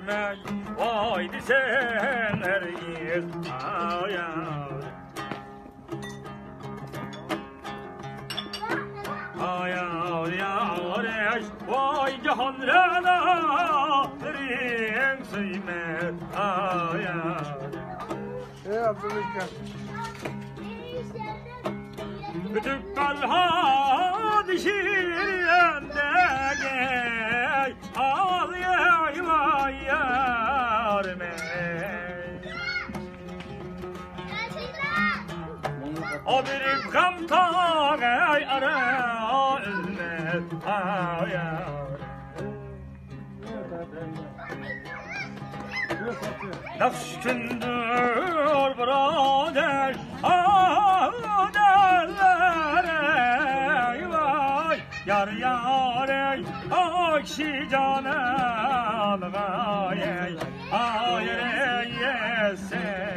etmek vay disenler ayar ayar yar vay cihan rana renk sıymet ayar Abdülhakim. bütün kalhan şiriyende gey al yay yar me o bir kamta gey ara ülmet ayar nafs kündür brader yar yar ey akşi canan gayey ayre yese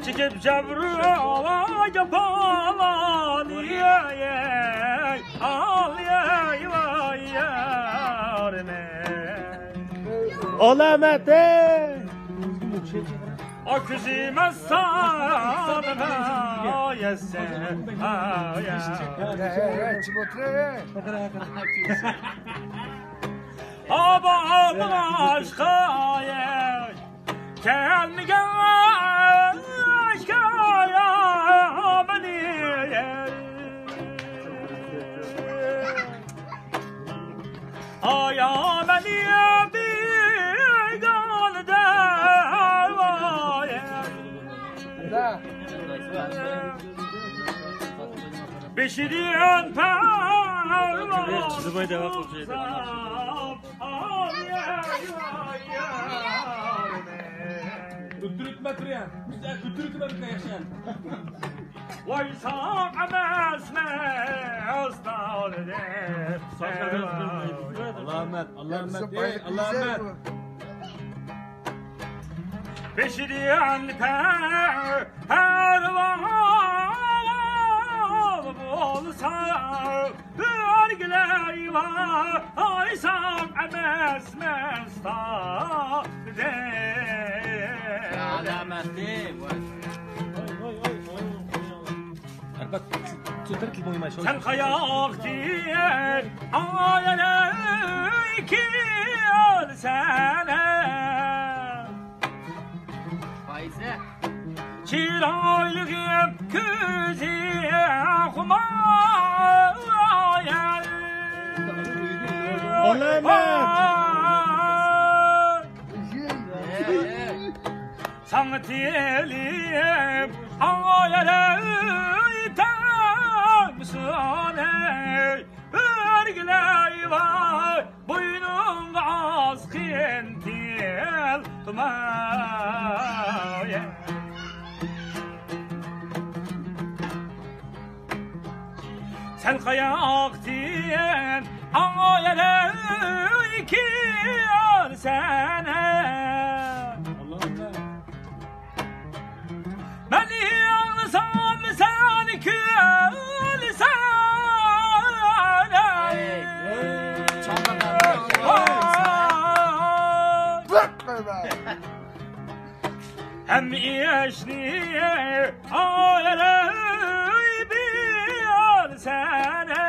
çekip cebru ala yapalan yey al yey vay yar me Olamete. aküzime sanma yese ayar Çimotre. Abam aşka ye Kelmi gel aşka ya beni Aya beni bir galde Da. Beşiriyen pervan Zıbay devam olacak. Kültürütme kırıyan. Güzel kültürütme bir yaşayan. Vay sağamazme aslanı Allah'a emanet. Allah'a emanet. Zıpayı Allah'a emanet. Beşiriyen pervan olsa örgüler var ay sağamazme aslanı Alametli. Bak tutar ki boyuma şöyle. sen kayak diyen ayene iki sene Faize. çiraylıgım küziye humayel sana diyelim ayene Müsaade örgüley var boynun az kentil tumaye sen kayak diyen ayere iki sene beni alsan sen kül sen hem yaşni ayeley bir sene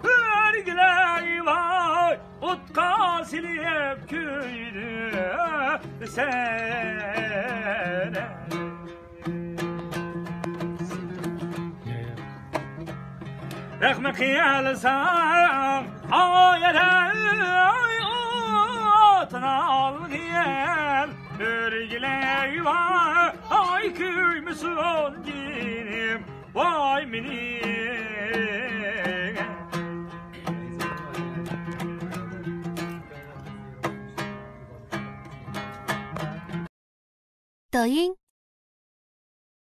örgüley var utka silip küydü sene Rekme kıyalsan ayeley otuna al gel örgüley var ay küymüsün dinim vay mini抖音